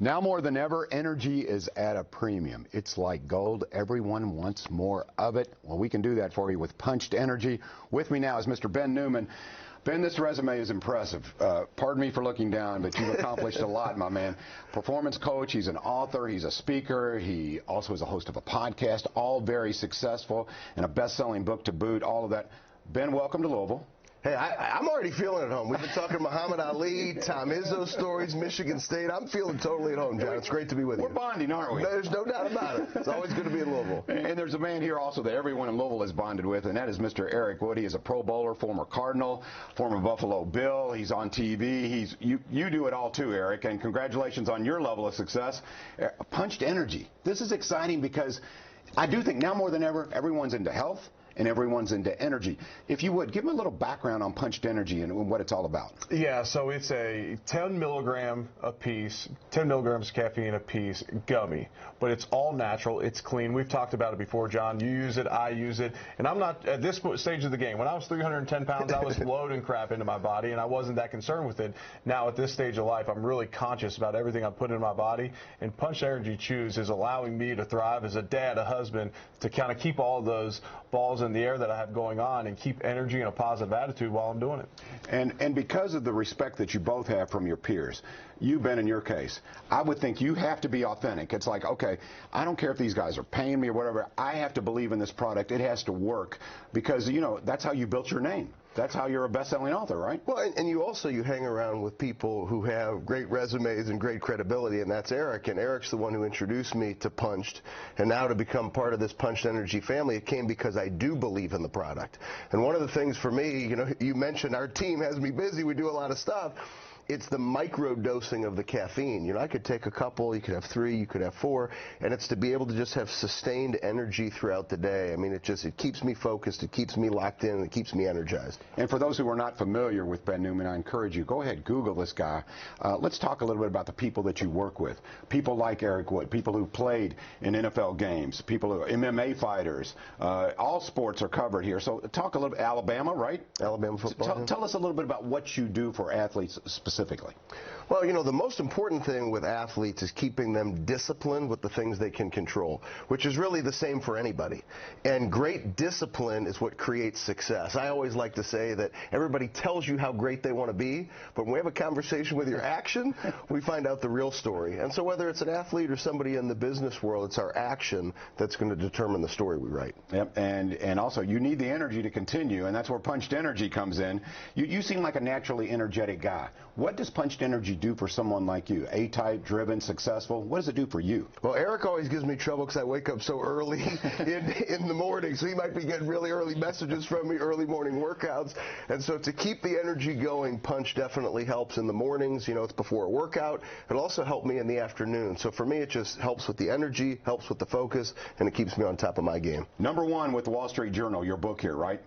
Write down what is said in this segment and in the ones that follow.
Now more than ever, energy is at a premium. It's like gold. Everyone wants more of it. Well, we can do that for you with Punched Energy. With me now is Mr. Ben Newman. Ben, this resume is impressive. Pardon me for looking down, but you've accomplished a lot, my man. Performance coach, he's an author, he's a speaker, he also is a host of a podcast, all very successful, and a best-selling book to boot, all of that. Ben, welcome to Louisville. Hey, I'm already feeling at home. We've been talking Muhammad Ali, Tom Izzo stories, Michigan State. I'm feeling totally at home, John. It's great to be with you. We're bonding, aren't we? There's no doubt about it. It's always good to be in Louisville. And there's a man here also that everyone in Louisville is bonded with, and that is Mr. Eric Wood. He is a Pro Bowler, former Cardinal, former Buffalo Bill. He's on TV. You do it all too, Eric, and congratulations on your level of success. Punched Energy. This is exciting because I do think now more than ever, everyone's into health and everyone's into energy. If you would, give me a little background on Punched Energy and what it's all about. Yeah, so it's a 10 milligram a piece, 10 milligrams caffeine a piece gummy, but it's all natural, it's clean. We've talked about it before, John. You use it, I use it, and I'm not, at this stage of the game, when I was 310 pounds, I was loading crap into my body, and I wasn't that concerned with it. Now, at this stage of life, I'm really conscious about everything I'm putting in my body, and Punched Energy Chews is allowing me to thrive as a dad, a husband, to kind of keep all those balls in the air that I have going on and keep energy and a positive attitude while I'm doing it. And because of the respect that you both have from your peers, you, Ben, in your case, I would think you have to be authentic. It's like, okay, I don't care if these guys are paying me or whatever. I have to believe in this product. It has to work because, you know, that's how you built your name. That's how you're a best-selling author, right? Well, and you hang around with people who have great resumes and great credibility, and that's Eric. And Eric's the one who introduced me to Punched. And now to become part of this Punched Energy family, it came because I do believe in the product. And one of the things for me, you know, you mentioned our team has me busy. We do a lot of stuff. It's the micro dosing of the caffeine. You know, I could take a couple, you could have 3, you could have 4, and it's to be able to just have sustained energy throughout the day. I mean, it keeps me focused, it keeps me locked in, it keeps me energized. And for those who are not familiar with Ben Newman, I encourage you, go ahead, Google this guy. Let's talk a little bit about the people that you work with. People like Eric Wood, people who played in NFL games, people who are MMA fighters. All sports are covered here. So talk a little bit, Alabama, right? Alabama football. Tell us a little bit about what you do for athletes specifically. Well, you know, the most important thing with athletes is keeping them disciplined with the things they can control, which is really the same for anybody. And great discipline is what creates success. I always like to say that everybody tells you how great they want to be, but when we have a conversation with your action, we find out the real story. And so whether it's an athlete or somebody in the business world, it's our action that's going to determine the story we write. Yep, and also you need the energy to continue, and that's where Punched Energy comes in. You seem like a naturally energetic guy. What does Punched Energy do for someone like you? A-type, driven, successful? What does it do for you? Well, Eric always gives me trouble because I wake up so early in the morning, so he might be getting really early messages from me, early morning workouts. And so to keep the energy going, Punch definitely helps in the mornings. You know, it's before a workout. It'll also help me in the afternoon. So for me, it just helps with the energy, helps with the focus, and it keeps me on top of my game. #1 with the Wall Street Journal, your book here, right?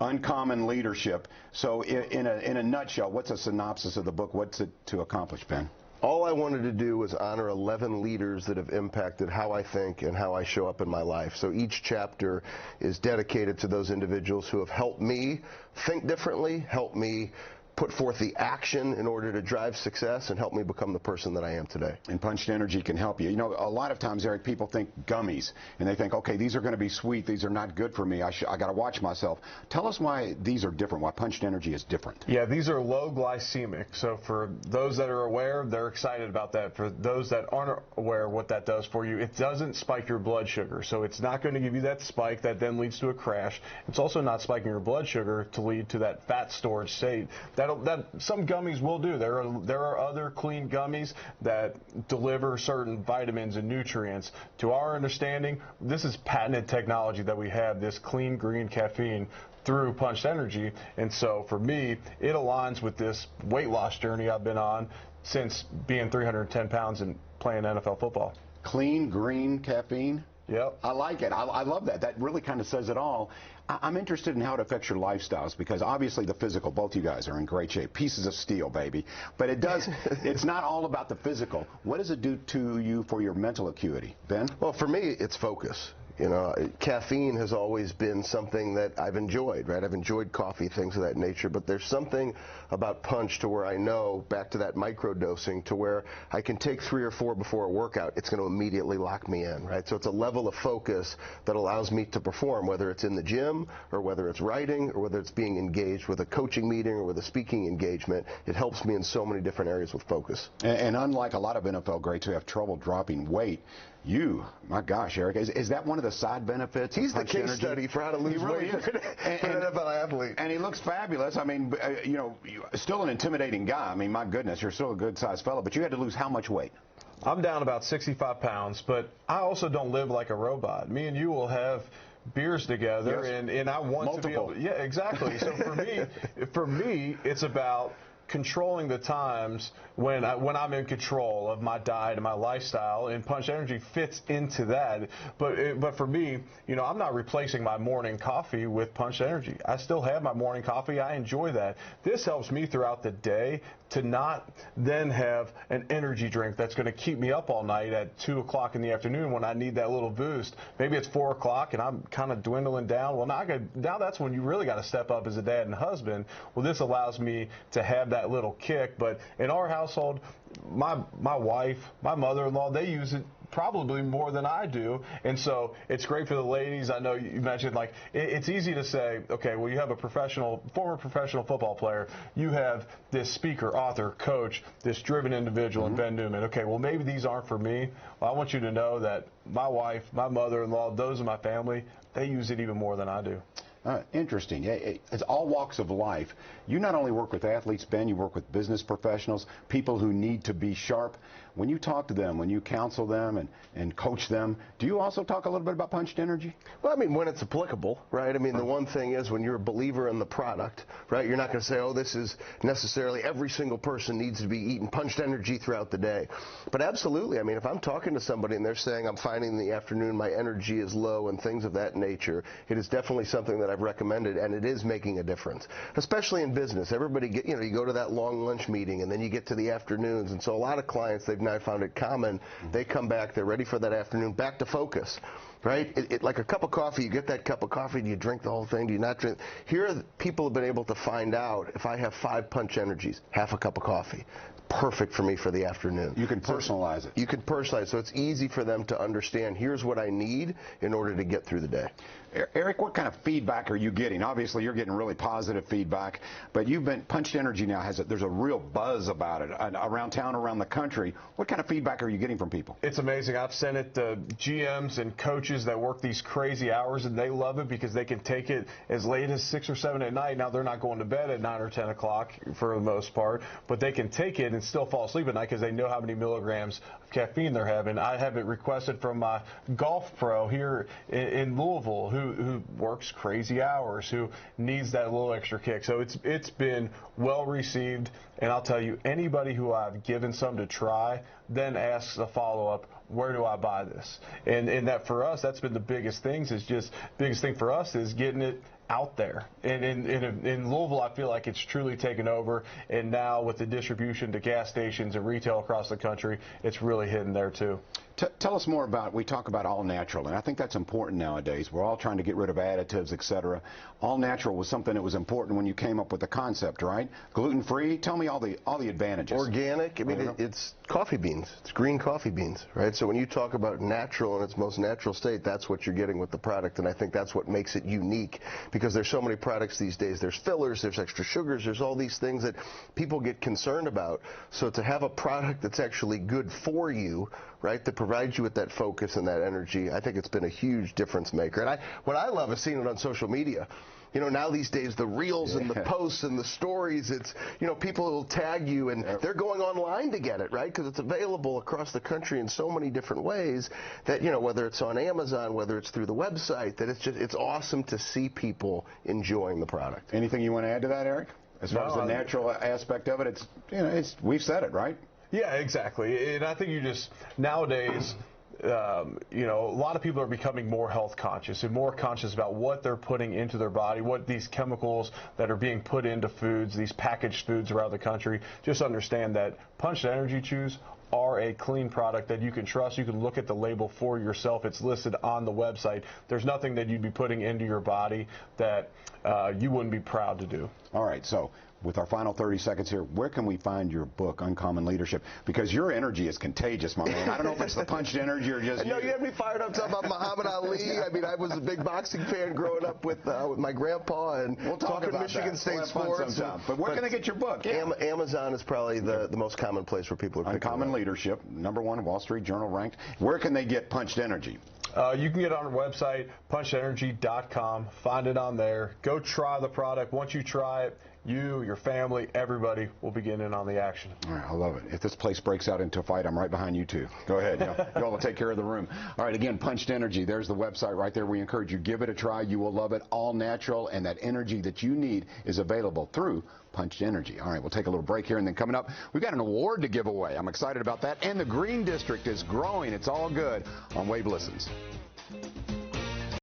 Uncommon Leadership. So in a nutshell, what's a synopsis of the book? What's it to accomplish, Ben? All I wanted to do was honor 11 leaders that have impacted how I think and how I show up in my life. So each chapter is dedicated to those individuals who have helped me think differently, helped me put forth the action in order to drive success and help me become the person that I am today. And Punched Energy can help you. You know, a lot of times, Eric, people think gummies, and they think, okay, these are going to be sweet, these are not good for me, I got to watch myself. Tell us why these are different, why Punched Energy is different. Yeah, these are low glycemic, so for those that are aware, they're excited about that. For those that aren't aware what that does for you, it doesn't spike your blood sugar, so it's not going to give you that spike that then leads to a crash. It's also not spiking your blood sugar to lead to that fat storage state. That some gummies will do. There are other clean gummies that deliver certain vitamins and nutrients. To our understanding, this is patented technology that we have, this clean green caffeine through Punched Energy. And so for me, it aligns with this weight loss journey I've been on since being 310 pounds and playing NFL football. Clean green caffeine? Yep. I like it. I love that. That really kind of says it all. I'm interested in how it affects your lifestyles because obviously the physical, both you guys are in great shape. Pieces of steel, baby. But it's not all about the physical. What does it do to you for your mental acuity? Ben? Well, for me, it's focus. You know, caffeine has always been something that I've enjoyed, right? I've enjoyed coffee, things of that nature, but there's something about punch to where I know, back to that micro dosing, to where I can take 3 or 4 before a workout, it's going to immediately lock me in, right? So it's a level of focus that allows me to perform, whether it's in the gym or whether it's writing or whether it's being engaged with a coaching meeting or with a speaking engagement. It helps me in so many different areas with focus. And unlike a lot of NFL greats who have trouble dropping weight, my gosh, Eric, is that one of the side benefits? He's the case study for how to lose weight for an NFL athlete. And he looks fabulous. I mean, you know, still an intimidating guy. I mean, my goodness, you're still a good-sized fellow, but you had to lose how much weight? I'm down about 65 pounds, but I also don't live like a robot. Me and you will have beers together, yes. and I want multiple. to be able, yeah, exactly. So for me, it's about controlling the times when I'm in control of my diet and my lifestyle, and Punch Energy fits into that. But for me, you know, I'm not replacing my morning coffee with Punch Energy. I still have my morning coffee. I enjoy that. This helps me throughout the day to not then have an energy drink that's going to keep me up all night at 2 o'clock in the afternoon when I need that little boost. Maybe it's 4 o'clock and I'm kind of dwindling down. Well, now that's when you really got to step up as a dad and husband. Well, this allows me to have that little kick. But in our household, my wife, my mother-in-law, they use it probably more than I do, and so it's great for the ladies. I know you mentioned, like, it's easy to say, okay, well, you have a former professional football player, you have this speaker, author, coach, this driven individual in Ben Newman. Okay, well, maybe these aren't for me. Well, I want you to know that my wife, my mother-in-law, those in my family, they use it even more than I do. Interesting. Yeah, it's all walks of life. You not only work with athletes, Ben, you work with business professionals, people who need to be sharp. When you talk to them, when you counsel them and coach them, do you also talk a little bit about Punched Energy? Well, I mean, when it's applicable, right? I mean, the one thing is when you're a believer in the product, right, you're not going to say, oh, this is necessarily every single person needs to be eating Punched Energy throughout the day. But absolutely, I mean, if I'm talking to somebody and they're saying I'm finding in the afternoon my energy is low and things of that nature, it is definitely something that I've recommended, and it is making a difference, especially in business. Everybody, you go to that long lunch meeting and then you get to the afternoons, and so a lot of clients, they've now found it common. They come back, they're ready for that afternoon, back to focus, right? Like a cup of coffee, you get that cup of coffee, do you drink the whole thing, do you not drink? Here, people have been able to find out, if I have 5 Punch Energies, half a cup of coffee, perfect for me for the afternoon. You can personalize it. You can personalize it, so it's easy for them to understand, here's what I need in order to get through the day. Eric, what kind of feedback are you getting? Obviously, you're getting really positive feedback, but Punched Energy now there's a real buzz about it around town, around the country. What kind of feedback are you getting from people? It's amazing. I've sent it to GMs and coaches that work these crazy hours, and they love it because they can take it as late as 6 or 7 at night. Now, they're not going to bed at 9 or 10 o'clock for the most part, but they can take it and still fall asleep at night because they know how many milligrams of caffeine they're having. I have it requested from my golf pro here in Louisville who works crazy hours, who needs that little extra kick. So it's been well received, and I'll tell you, anybody who I've given some to try then asks a follow-up, where do I buy this? And that for us, that's been the biggest thing for us is getting it out there. And in Louisville, I feel like it's truly taken over, and now with the distribution to gas stations and retail across the country, it's really hitting there too. Tell us more about, we talk about all natural, and I think that's important nowadays. We're all trying to get rid of additives, etc. All natural was something that was important when you came up with the concept, right? Gluten-free, tell me all the advantages. Organic, I mean, it's coffee beans. It's green coffee beans, right? So when you talk about natural in its most natural state, that's what you're getting with the product, and I think that's what makes it unique, because there's so many products these days. There's fillers, there's extra sugars, there's all these things that people get concerned about. So to have a product that's actually good for you, right, that provides you with that focus and that energy, I think it's been a huge difference maker. And what I love is seeing it on social media. You know, now these days, the reels and the posts and the stories, it's, people will tag you, and they're going online to get it, right? Because it's available across the country in so many different ways that, whether it's on Amazon, whether it's through the website, that it's awesome to see people enjoying the product. Anything you want to add to that, Eric? As far as the natural aspect of it, we've said it, right? Yeah, exactly. And I think nowadays, a lot of people are becoming more health conscious and more conscious about what they're putting into their body, what these chemicals that are being put into foods, these packaged foods around the country. Just understand that Punched Energy Chews are a clean product that you can trust. You can look at the label for yourself. It's listed on the website. There's nothing that you'd be putting into your body that you wouldn't be proud to do. All right, so with our final 30 seconds here, where can we find your book, Uncommon Leadership? Because your energy is contagious, my man. I don't know if it's the punched energy or just No, you have me fired up talking about Muhammad Ali. I mean, I was a big boxing fan growing up with my grandpa, and we'll talk talking about Michigan that. State sports. But where can they get your book? Yeah. Amazon is probably the most common place where people are picking Uncommon it up. Leadership, #1 Wall Street Journal ranked. Where can they get Punched Energy? You can get it on our website, punchedenergy.com. Find it on there. Go try the product. Once you try it, you, your family, everybody will be getting in on the action. All right, I love it. If this place breaks out into a fight, I'm right behind you two. Go ahead. Y'all will take care of the room. All right, again, Punched Energy. There's the website right there. We encourage you. Give it a try. You will love it. All natural, and that energy that you need is available through Punched Energy. All right, we'll take a little break here, and then coming up, we've got an award to give away. I'm excited about that. And the Green District is growing. It's all good on Wave Listens.